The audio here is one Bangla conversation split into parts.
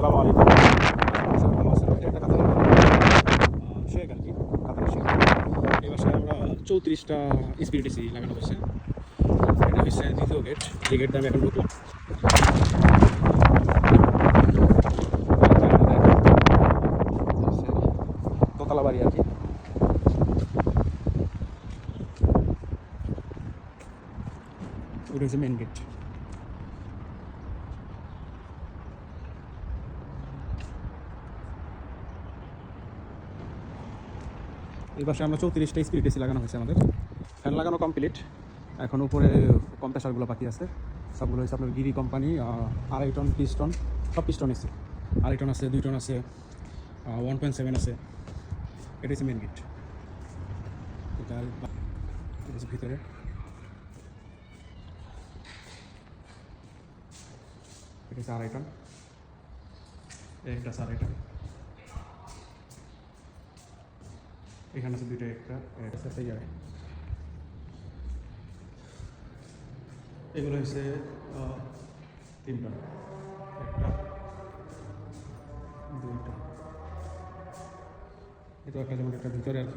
আসসালামু আলাইকুম। ভালো আছেন? এটা একটা কাতার শেখ আর কি, কাতারের শেখ। এই বাসায় আমরা 34টা স্পিরিট এসি লাগানো হয়েছে। এটা হচ্ছে দ্বিতীয় গেট, যে গেট দিয়ে আমি এখন ঢুকলাম। দোতলা বাড়ি আর কি। ওটা হচ্ছে মেন গেট। এই বাসায় আমরা 34টা স্পিরিট এসি লাগানো হয়েছে আমাদের। ফ্যান লাগানো কমপ্লিট। এখন উপরে কম্প্রেসারগুলো বাকি আছে। সবগুলো হচ্ছে আপনার গিরি কোম্পানি, 2.5 টন পিস্টন, সব পিস্টন এসি। 2.5 টন আছে, 2 টন আছে, 1.7 আছে। এটা হচ্ছে মেন গেট। এটা হচ্ছে ভিতরে। এটা হচ্ছে 2.5 টন, একটা 2.5 টন। এখানে আছে দুইটা, একটা আছে জায়গায়। এগুলো হচ্ছে 3 টন, একটা 2 টন। এটা একটা যেমন একটা ভিতরে আর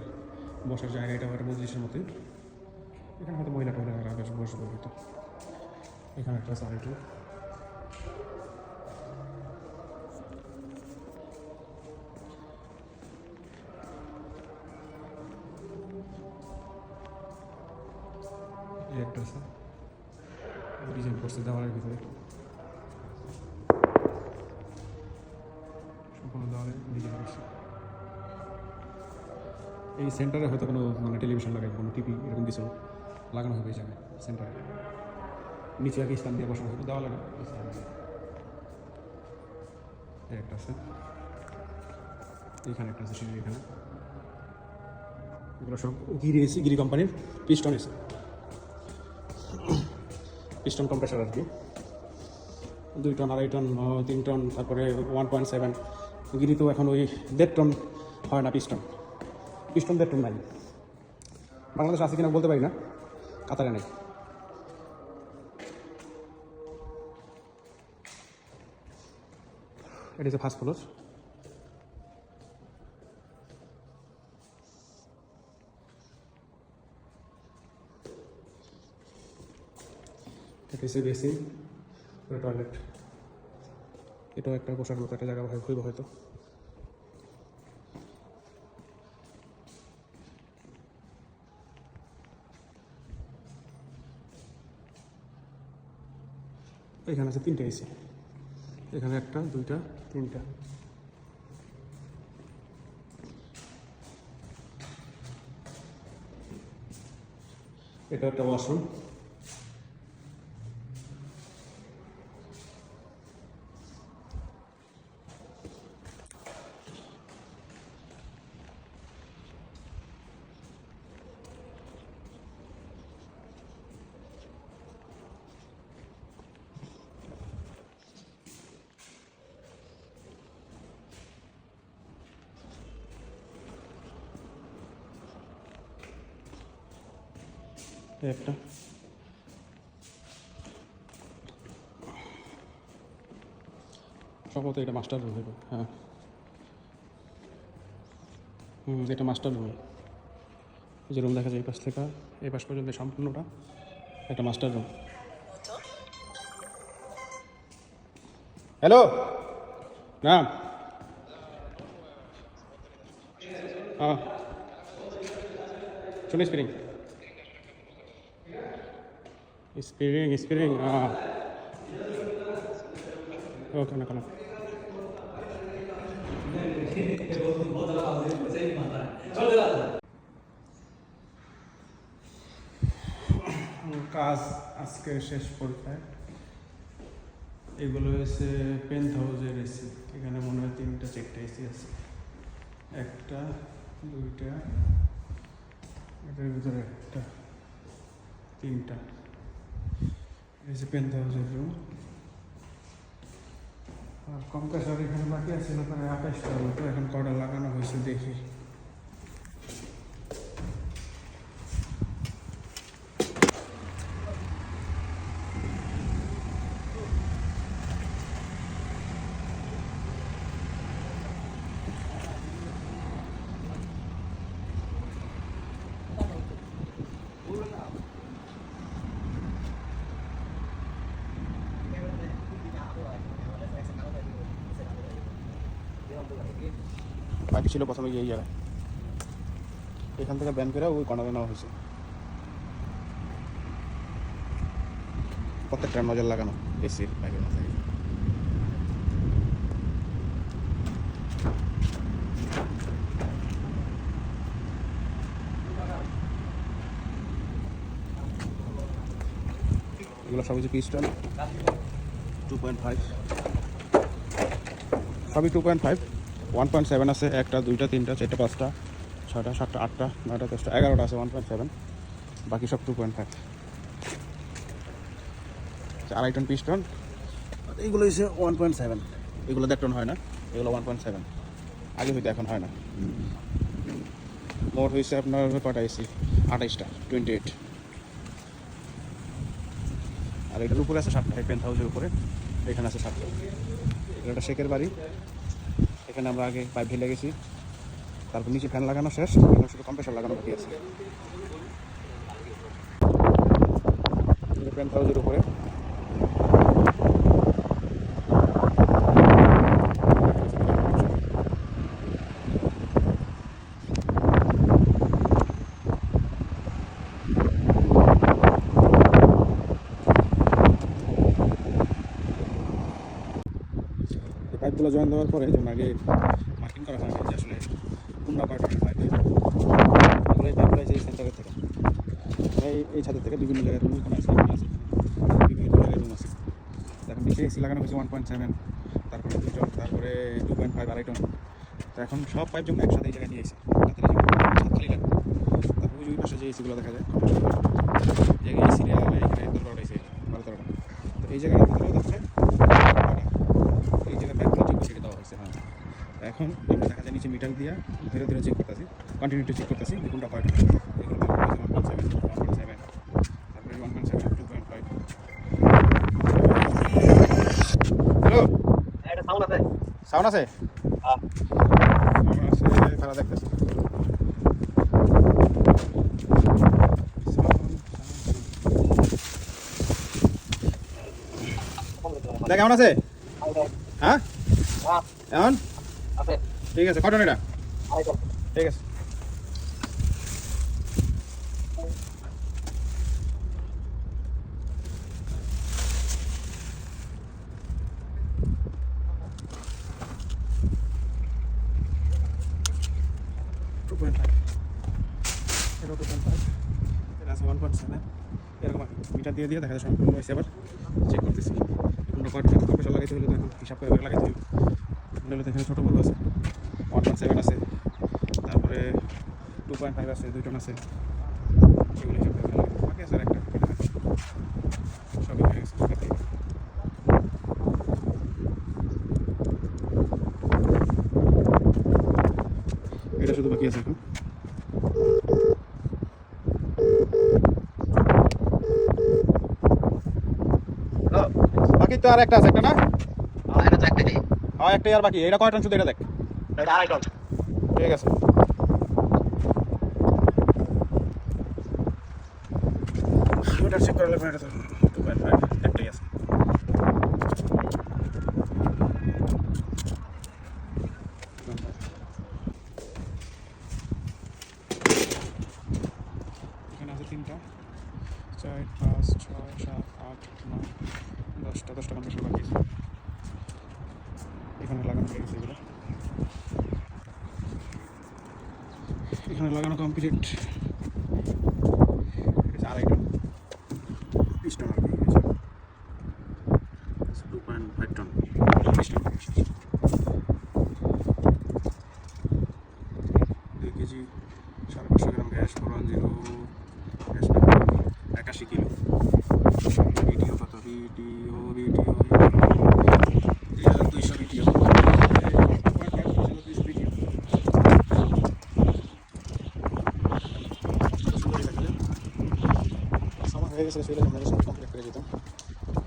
বসার জায়গা, এটা একটা মজলিসের মতোই। এখানে হয়তো মহিলা টহিলা বেশ বসে হয়তো। এখানে একটা আছে আরেকটু। এই একটা আছে, ডিজাইন করছে দেওয়ালের ভিতরে, সম্পূর্ণ দেওয়ালে ডিজাইন করছে। এই সেন্টারে হয়তো কোনো মানে টেলিভিশন লাগাই, কোনো টিভি এরকম কিছু লাগানো হবে এই জায়গায় সেন্টারে। নিচে আগে স্ট্যান্ড দিয়ে বসানো হবে, দেওয়ালে না, স্ট্যান্ড দিয়ে। এই একটা আছে, এইখানে একটা আছে সিঁড়ি। এখানে এগুলো সব গিরি এসি, গিরি কোম্পানির পিস্টন এসি, পিস্টন কম্প্রেসার আর কি। 2 টন, 2.5 টন, 3 টন, তারপরে 1.7। গিরি তো এখন ওই 1.5 টন হয় না পিস্টন, পিস্টন 1.5 টন নাই। বাংলাদেশ আছে কিনা বলতে পারি না, কাতারে নেই। এটা হচ্ছে ফার্স্ট ফ্লোর। এটা হচ্ছে বেসিন, টয়লেট। এটাও একটা বসার মতো একটা জায়গা হইব হয়তো। এখানে আছে 3টা এসি, এখানে 1টা, 2টা, 3টা। এটা একটা ওয়াশরুম। একটা সম্ভবত এটা মাস্টার রুম হবে। হ্যাঁ, এটা মাস্টার রুম। যে রুম দেখা যায় এই পাশ থেকে এই পাশ পর্যন্ত সম্পূর্ণটা একটা মাস্টার রুম। হ্যালো, না হ্যাঁ, শুনি স্প্রিং স্প্রিং স্প্রিং ওকে না কোনো কাজ আজকে শেষ পরীক্ষায়। এগুলো হচ্ছে পেন্ট হাউসের এসি। এখানে মনে হয় 3টা 4টা এসি আছে, 1টা 2টা, এটার ভিতরে 1টা 3টা। এই যে পেন্ট হাউসের রুম। আর কম্প্রেসার এখানে বাকি আছে না, প্রায় 28টার মতো। এখন কটা লাগানো হয়েছে দেখি। বাকি ছিল প্রথমে গিয়ে এই জায়গায়, এখান থেকে ব্যান করে ওই কর্নারে নেওয়া হয়েছে। প্রত্যেকটা নজর লাগানো এসির পাইপের মাথায়। এগুলো সব হচ্ছে পিস্টন 2.5, সবই 2.5। 1.7 আছে, 1টা 2টা 3টা 4টা 5টা 6টা 7টা 8টা 9টা 10টা 11টা আছে 1.7, বাকি সব 2.5। 2.5 টন পিস্টন, এইগুলো হচ্ছে 1.7। এগুলো 1.5 টন হয় না, এগুলো 1.7 আগে হইতে, এখন হয় না। মোট হয়েছে আপনার কটা এসি, 28টা 28। আর এটার উপরে আছে 7টা, পেন্ট হাউসের উপরে এখানে আছে 7টা। এটা একটা শেকের বাড়ি, এখানে আমরা আগে পাইপ ঢেলে গেছি, তারপর নিচে ফ্যান লাগানো শেষ, এখন শুধু কম্প্রেসার লাগানো বাকি আছে। পেন্ট হাউসের উপরে পাইপগুলো জয়েন দেওয়ার পরে যেমন আগে মার্কিং করা হয় যে আসলে কোনটা কয়টা পাইপ, এগুলো এই পাইপগুলো এই সেন্টারের থেকে এই ছাদের থেকে বিভিন্ন জায়গায় রুম আছে, বিভিন্ন জায়গায় রুম আছে। এখন নিচে এসি লাগানো হয়েছে 1.7, তারপরে 2 টন, তারপরে 2.5 2.5 টন। তো এখন সব পাইপ যেমন একসাথে এই জায়গায় নিয়ে এসে ছাদ খালি লাগবে। তারপর ওই পাশে যে এসিগুলো দেখা যায়, যে এই সিরিয়াল এখানে 12টা এসি 12-13টা, তো এই জায়গায় হচ্ছে এই জায়গায় পাইপগুলো চেক করে দেওয়া হয়েছে। হ্যাঁ, এখন আমরা দেখা যায় নিচে মিটার দিয়ে ধীরে ধীরে চেক করতেছি, কন্টিনিউটি চেক করতেছি যে কোনটা কয়টা। এগুলো 1.7 1.7, তারপরে 1.7 2.5। হ্যালো, একটা সাউন্ড আছে। সাউন্ড আছে? হ্যাঁ, সাউন্ড আছে, খারাপ দেখতেছি। দেখ কেমন আছে? হ্যাঁ হ্যাঁ, এমন আছে। ঠিক আছে, কটন এটা আইকন। ঠিক আছে। এরকম মিটার দিয়ে দিয়ে দেখা যায় সম্পূর্ণ হয়েছে। আবার চেক করতেছি কোনটা কয়টা কম্প্রেসার লাগাইতে হলে তো এখন হিসাব করে লাগাইতে হবে। হলে তো এখানে ছোটো বড় আছে, 1.7 আছে, তারপরে 2.5 আছে, 2 টন আছে, সেগুলো হিসাব করে লাগাইতে বাকি আছে। আর একটা সবই হয়ে গেছে। এটা শুধু বাকি আছে এখন। বাকি তো আর একটা আছে, একটা না? এটা তো একটাই। হ্যাঁ, একটাই আর বাকি। এটা কয় টন শুধু এটা দেখ। এটা আইকন। ঠিক আছে, ওটা চেক করে নেবেন। এটা তো 2.5 একটাই আছে। এখানে আছে 3টা 4 5 6 7 8 9 10টা কম্প্রেসার বাকি আছে। এখানে লাগানো হয়ে গেছে এগুলো, এখানে লাগানো কমপ্লিট। 2.5 টন পিস্টন আর কি, 2.5 টন পিস্টন, 2 কেজি 550 গ্রাম গ্যাস, 410 গ্যাস 81 কিলো। ভিডিও কত? Video 3200 video. হয়ে গেছে, সেগুলো সব কমপ্লিট করে দিতাম।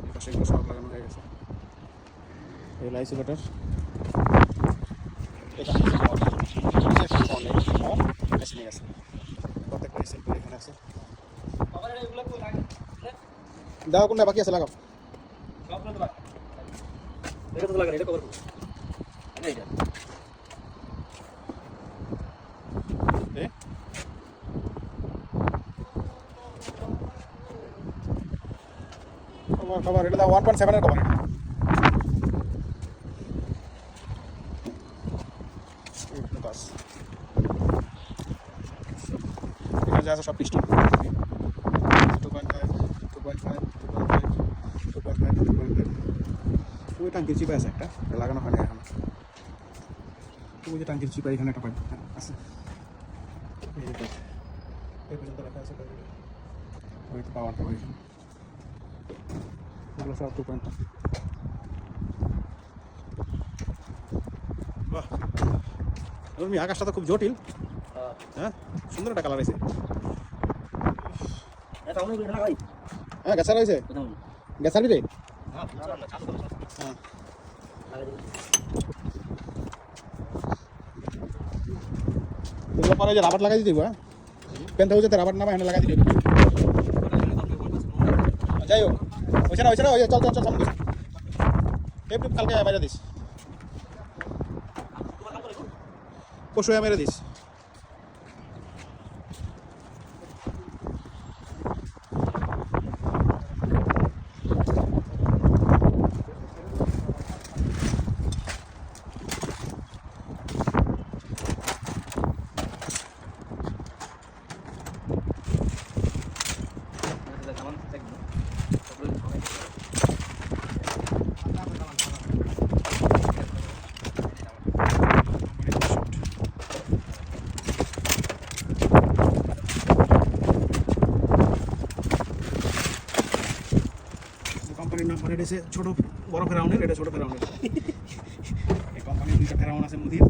এবার সেগুলো সব লাগানো হয়ে গেছে। এই আইসোলেটার দাও, কোনটা বাকি আছে লাগাও। এটা তো লাগানো, এটা কভার করো। এটা কভার এটা 1.7 এর কভার এটা বাস এখানে যা আছে সব পিস্টন 2.5 ওই টাঙ্কির চিপা আছে একটা লাগানো হয় না এখন ওই যে টাঙ্কির চিপা এখানে একটা পাইপ আছে এই যে পাইপ এই পর্যন্ত রাখা আছে ওই তো পাওয়ার পাবো এখানে এগুলো সব 2.5 বাহ তুমি আকাশটা তো খুব জটিল হ্যাঁ সুন্দর একটা কালার আছে এটা অনেক ভিড় ভাই হ্যাঁ গ্যাসার হয়েছে কোথাও গ্যাসার বিরে হ্যাঁ চালু করো হ্যাঁ লাগাই দিই এগুলো পরে যে রাবার লাগাই দিব হ্যাঁ পেন্ট হাউসে রাবার নামা এখানে লাগাই দিবে যাই হোক ওইখানে ওই চল চল চল সামনে টেপ টেপ কালকে মেরে দিস পরশু মেরে দিস কোম্পানির নাম মানে এটা ছোট বড় ফেরাউনের এটা ছোট ফেরাউনের এই কোম্পানির দুইটা ফেরাউন আছে মুদির